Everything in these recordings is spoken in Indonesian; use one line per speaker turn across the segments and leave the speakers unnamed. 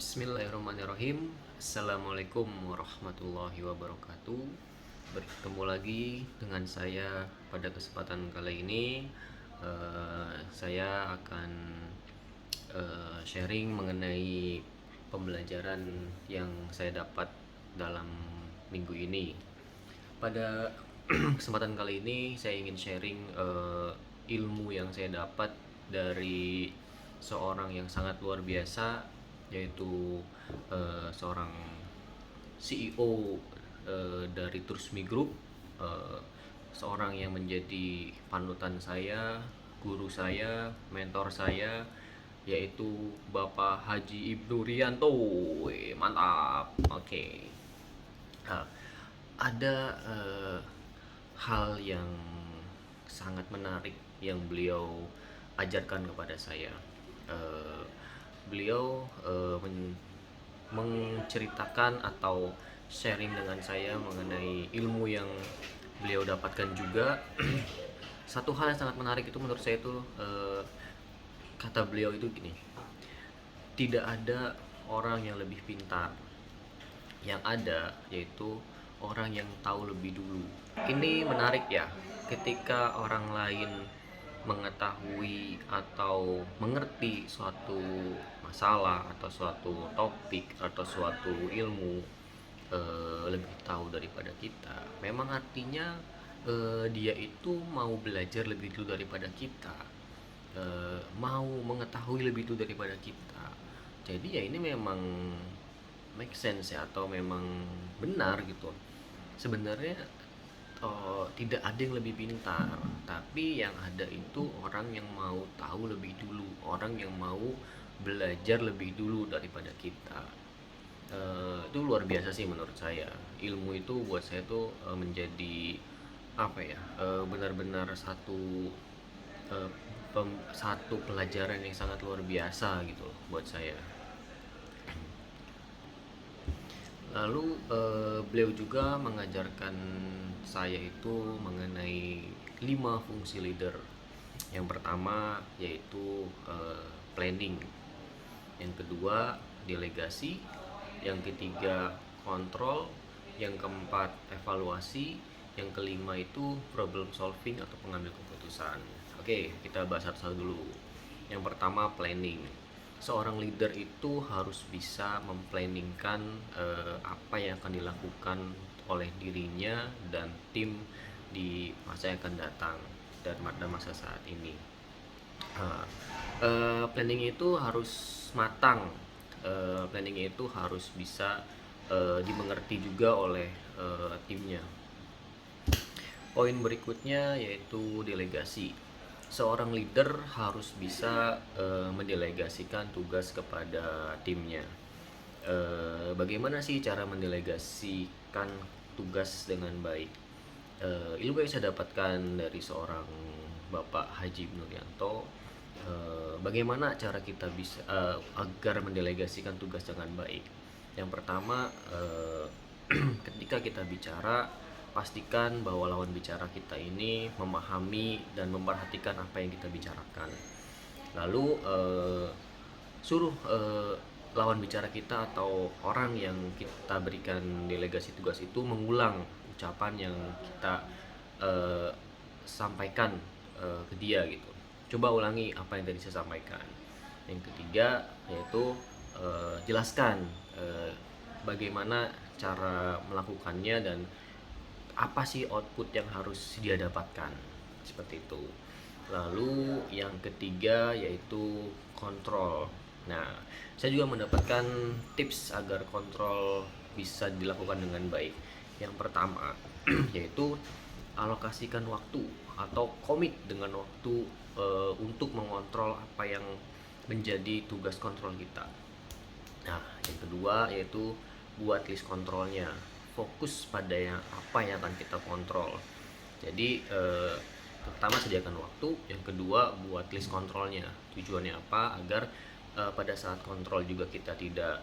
Bismillahirrahmanirrahim. Assalamualaikum warahmatullahi wabarakatuh. Bertemu lagi dengan saya pada kesempatan kali ini. Saya akan sharing mengenai pembelajaran yang saya dapat dalam minggu ini. Pada kesempatan kali ini saya ingin sharing ilmu yang saya dapat dari seorang yang sangat luar biasa, yaitu seorang CEO dari Trusmi Group, eh, seorang yang menjadi panutan saya, guru saya, mentor saya, yaitu Bapak Haji Ibnu Rianto. Mantap. Oke. Nah, ada hal yang sangat menarik yang beliau ajarkan kepada saya. Eh, Beliau menceritakan atau sharing dengan saya mengenai ilmu yang beliau dapatkan juga. Satu hal yang sangat menarik itu menurut saya itu, kata beliau itu gini: tidak ada orang yang lebih pintar, yang ada yaitu orang yang tahu lebih dulu. Ini menarik ya, ketika orang lain mengetahui atau mengerti suatu masalah atau suatu topik atau suatu ilmu lebih tahu daripada kita, memang artinya dia itu mau belajar lebih dulu daripada kita, mau mengetahui lebih dulu daripada kita. Jadi ya ini memang make sense ya, atau memang benar gitu. Sebenarnya tidak ada yang lebih pintar, tapi yang ada itu orang yang mau tahu lebih dulu, orang yang mau belajar lebih dulu daripada kita. Itu luar biasa sih menurut saya. Ilmu itu buat saya tuh menjadi apa ya? Benar-benar eh, satu pelajaran yang sangat luar biasa gitu loh buat saya. Lalu beliau juga mengajarkan saya itu mengenai 5 fungsi leader. Yang pertama yaitu planning, yang kedua delegasi, yang ketiga kontrol, yang keempat evaluasi, yang kelima itu problem solving atau pengambil keputusan. Oke, kita bahas satu-satu dulu. Yang pertama planning. Seorang leader itu harus bisa memplanningkan apa yang akan dilakukan oleh dirinya dan tim di masa yang akan datang dan pada masa saat ini. Nah, planning itu harus matang, planning itu harus bisa dimengerti juga oleh timnya. Poin berikutnya yaitu delegasi. Seorang leader harus bisa mendelegasikan tugas kepada timnya. Bagaimana sih cara mendelegasikan tugas dengan baik? Ilmu yang saya dapatkan dari seorang Bapak Haji Nuryanto, bagaimana cara kita bisa agar mendelegasikan tugas dengan baik. Yang pertama, ketika kita bicara, pastikan bahwa lawan bicara kita ini memahami dan memperhatikan apa yang kita bicarakan. Lalu suruh lawan bicara kita atau orang yang kita berikan delegasi tugas itu mengulang ucapan yang kita eh, sampaikan ke dia gitu. Coba ulangi apa yang tadi saya sampaikan. Yang ketiga yaitu jelaskan bagaimana cara melakukannya dan apa sih output yang harus dia dapatkan, seperti itu. Lalu yang ketiga yaitu kontrol. Nah, saya juga mendapatkan tips agar kontrol bisa dilakukan dengan baik. Yang pertama yaitu alokasikan waktu atau komit dengan waktu untuk mengontrol apa yang menjadi tugas kontrol kita. Nah, yang kedua yaitu buat list kontrolnya. Fokus pada apa yang akan kita kontrol. Jadi pertama sediakan waktu, yang kedua buat list kontrolnya. Tujuannya apa? Agar pada saat kontrol juga kita tidak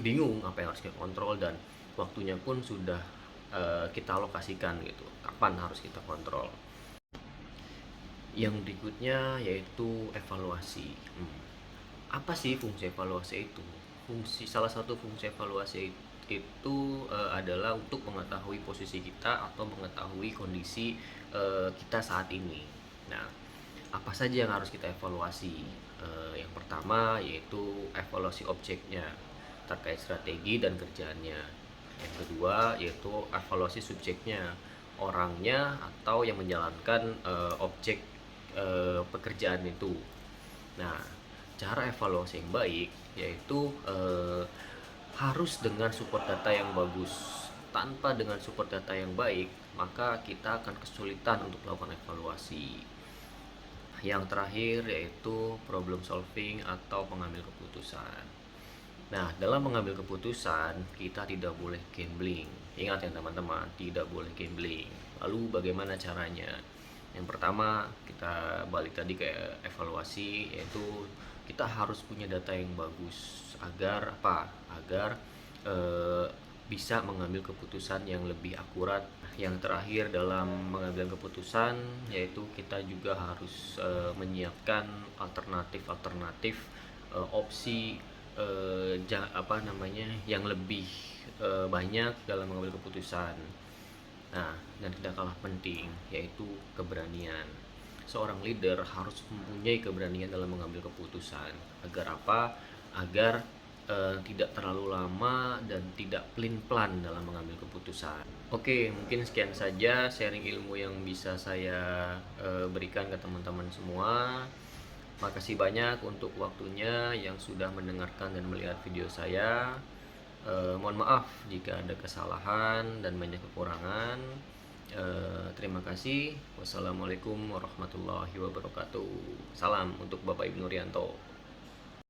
bingung apa yang harus kita kontrol, dan waktunya pun sudah kita alokasikan gitu. Kapan harus kita kontrol. Yang berikutnya yaitu evaluasi. Apa sih fungsi evaluasi itu? salah satu fungsi evaluasi itu adalah untuk mengetahui posisi kita atau mengetahui kondisi kita saat ini. Nah, apa saja yang harus kita evaluasi? Yang pertama yaitu evaluasi objeknya terkait strategi dan kerjaannya. Yang kedua yaitu evaluasi subjeknya, orangnya atau yang menjalankan objek pekerjaan itu. Nah, cara evaluasi yang baik yaitu harus dengan support data yang bagus. Tanpa dengan support data yang baik, maka kita akan kesulitan untuk melakukan evaluasi. Yang terakhir yaitu problem solving atau pengambil keputusan. Nah, dalam mengambil keputusan, kita tidak boleh gambling. Ingat ya teman-teman, tidak boleh gambling. Lalu bagaimana caranya? Yang pertama, kita balik tadi ke evaluasi, yaitu kita harus punya data yang bagus agar apa? Agar eh, bisa mengambil keputusan yang lebih akurat. Yang terakhir dalam mengambil keputusan yaitu kita juga harus menyiapkan alternatif-alternatif opsi yang lebih banyak dalam mengambil keputusan. Nah, dan tidak kalah penting yaitu keberanian. Seorang leader harus mempunyai keberanian dalam mengambil keputusan. Agar apa? Agar tidak terlalu lama dan tidak pelin-pelan dalam mengambil keputusan. Oke, mungkin sekian saja sharing ilmu yang bisa saya berikan ke teman-teman semua. Makasih banyak untuk waktunya yang sudah mendengarkan dan melihat video saya. Mohon maaf jika ada kesalahan dan banyak kekurangan. Terima kasih. Wassalamualaikum warahmatullahi wabarakatuh. Salam untuk Bapak Ibnu Rianto.